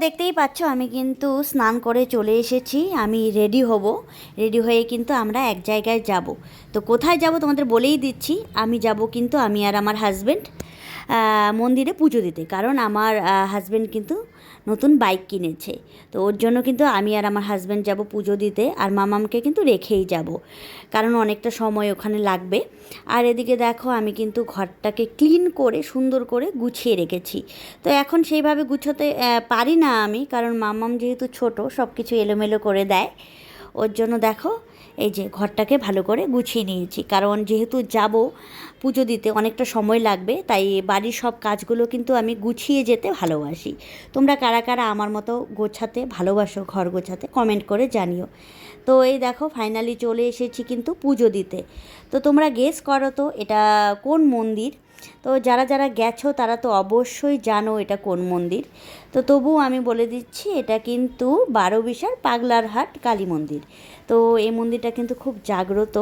দেখতেই পাচ্ছ আমি কিন্তু স্নান করে চলে এসেছি। আমি রেডি হব, রেডি হয়ে কিন্তু আমরা এক জায়গায় যাব। তো কোথায় যাব তোমাদের বলেই দিচ্ছি। আমি যাব কিন্তু আমি আর আমার হাজব্যান্ড মন্দিরে পুজো দিতে, কারণ আমার হাজব্যান্ড কিন্তু নতুন বাইক কিনেছে। তো ওর জন্য কিন্তু আমি আর আমার হাজব্যান্ড যাব পুজো দিতে, আর মামামকে কিন্তু রেখেই যাব, কারণ অনেকটা সময় ওখানে লাগবে। আর এদিকে দেখো আমি কিন্তু ঘরটাকে ক্লিন করে সুন্দর করে গুছিয়ে রেখেছি। তো এখন সেইভাবে গুছোতে পারি না আমি, কারণ মামাম যেহেতু ছোট সব কিছু এলোমেলো করে দেয়। ওর জন্য দেখো এই যে ঘরটাকে ভালো করে গুছিয়ে নিয়েছি, কারণ যেহেতু যাব পুজো দিতে অনেকটা সময় লাগবে, তাই বাড়ির সব কাজগুলো কিন্তু আমি গুছিয়ে যেতে ভালোবাসি। তোমরা কারা কারা আমার মতো গোছাতে ভালোবাসো, ঘর গোছাতে, কমেন্ট করে জানিও। তো এই দেখো ফাইনালি চলে এসেছি কিন্তু পুজো দিতে। তো তোমরা গেস করো তো এটা কোন মন্দির। তো যারা যারা গেছো তারা তো অবশ্যই জানো এটা কোন মন্দির। তো তবুও আমি বলে দিচ্ছি, এটা কিন্তু 12বিশার পাগলারহাট কালী মন্দির। তো এই মন্দিরটা কিন্তু খুব জাগ্রত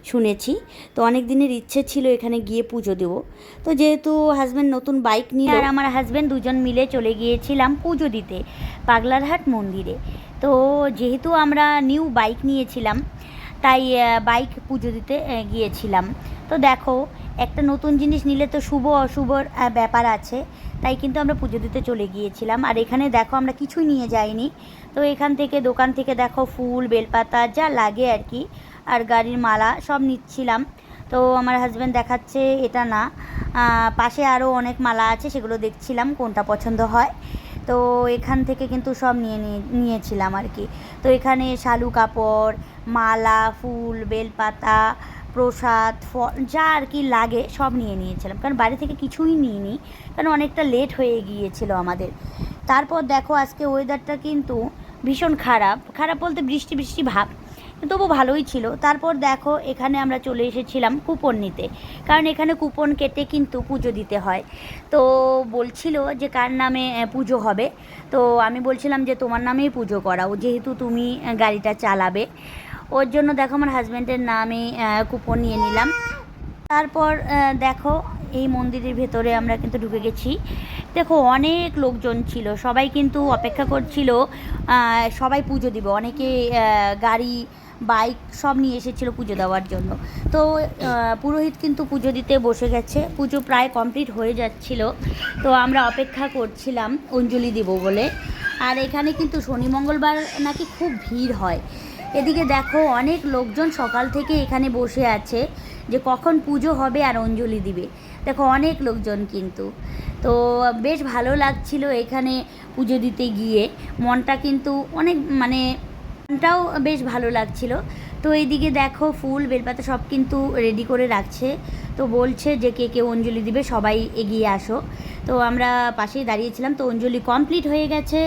শুনেছি। তো অনেক দিনের ইচ্ছে ছিল এখানে গিয়ে পুজো দেবো। তো যেহেতু হাজব্যান্ড নতুন বাইক নিয়ে আর আমার হাজব্যান্ড দুজন মিলে চলে গিয়েছিলাম পুজো দিতে পাগলারহাট মন্দিরে। তো যেহেতু আমরা নিউ বাইক নিয়েছিলাম, তাই বাইক পুজো দিতে গিয়েছিলাম। তো দেখো একটা নতুন জিনিস নিলে তো শুভ অশুভর ব্যাপার আছে, তাই কিন্তু আমরা পুজো দিতে চলে গিয়েছিলাম। আর এখানে দেখো আমরা কিছুই নিয়ে যাইনি। তো এখান থেকে দোকান থেকে দেখো ফুল বেলপাতা যা লাগে আর কি, আর গাড়ির মালা সব নিচ্ছিলাম। তো আমার হাজব্যান্ড দেখাচ্ছে এটা না, পাশে আরও অনেক মালা আছে, সেগুলো দেখছিলাম কোনটা পছন্দ হয়। তো এখান থেকে কিন্তু সব নিয়েছিলাম আর কি। তো এখানে শালু কাপড়, মালা, ফুল, বেলপাতা, প্রসাদ, ফল যা আর কি লাগে সব নিয়েছিলাম, কারণ বাড়ি থেকে কিছুই নিইনি, কারণ অনেকটা লেট হয়ে গিয়েছিল আমাদের। তারপর দেখো আজকে ওয়েদারটা কিন্তু ভীষণ খারাপ, খারাপ বলতে বৃষ্টি বৃষ্টি ভাব, তবু ভালোই ছিল। তারপর দেখো এখানে আমরা চলে এসেছিলাম কুপন নিতে, কারণ এখানে কুপন কেটে কিন্তু পুজো দিতে হয়। তো বলছিল যে কার নামে পুজো হবে, তো আমি বলছিলাম যে তোমার নামেই পুজো করাও, যেহেতু তুমি গাড়িটা চালাবে। ওর জন্য দেখো আমার হাজব্যান্ডের নামে কুপন নিয়ে নিলাম। তারপর দেখো এই মন্দিরের ভেতরে আমরা কিন্তু ঢুকে গেছি। দেখো অনেক লোকজন ছিল, সবাই কিন্তু অপেক্ষা করছিল, সবাই পুজো দিবে, অনেকে গাড়ি বাইক সব নিয়ে এসেছিলো পুজো দেওয়ার জন্য। তো পুরোহিত কিন্তু পুজো দিতে বসে গেছে, পুজো প্রায় কমপ্লিট হয়ে যাচ্ছিল। তো আমরা অপেক্ষা করছিলাম অঞ্জলি দেব বলে। আর এখানে কিন্তু শনি মঙ্গলবার নাকি খুব ভিড় হয়। এদিকে দেখো অনেক লোকজন সকাল থেকে এখানে বসে আছে যে কখন পুজো হবে আর অঞ্জলি দিবে। দেখো অনেক লোকজন কিন্তু। তো বেশ ভালো লাগছিল এখানে পুজো দিতে গিয়ে, মনটা কিন্তু অনেক মনটাও বেশ ভালো লাগছিল। তো এইদিকে দেখো ফুল বেলপাতা সব কিন্তু রেডি করে রাখছে। তো বলছে যে কে কে অঞ্জলি দিবে সবাই এগিয়ে আসো। তো আমরা পাশেই দাঁড়িয়েছিলাম। তো অঞ্জলি কমপ্লিট হয়ে গেছে।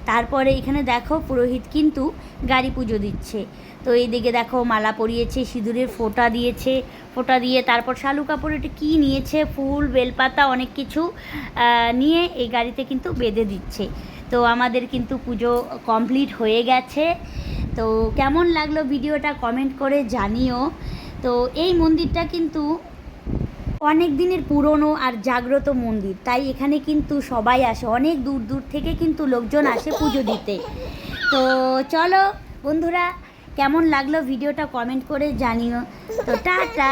তারপরে এখানে দেখো পুরোহিত কিন্তু গাড়ি পুজো দিচ্ছে। তো এইদিকে দেখো মালা পরিয়েছে, সিঁদুরের ফোঁটা দিয়েছে, ফোঁটা দিয়ে তারপর শালু কাপড় এটা কী নিয়েছে, ফুল বেলপাতা অনেক কিছু নিয়ে এই গাড়িতে কিন্তু বেঁধে দিচ্ছে। তো আমাদের কিন্তু পুজো কমপ্লিট হয়ে গেছে। তো কেমন লাগলো ভিডিওটা কমেন্ট করে জানিও। তো এই মন্দিরটা কিন্তু অনেক দিনের পুরনো আর জাগ্রত মন্দির, তাই এখানে কিন্তু সবাই আসে, অনেক দূর দূর থেকে কিন্তু লোকজন আসে পুজো দিতে। তো চলো বন্ধুরা, কেমন লাগলো ভিডিওটা কমেন্ট করে জানিও। তো টাটা।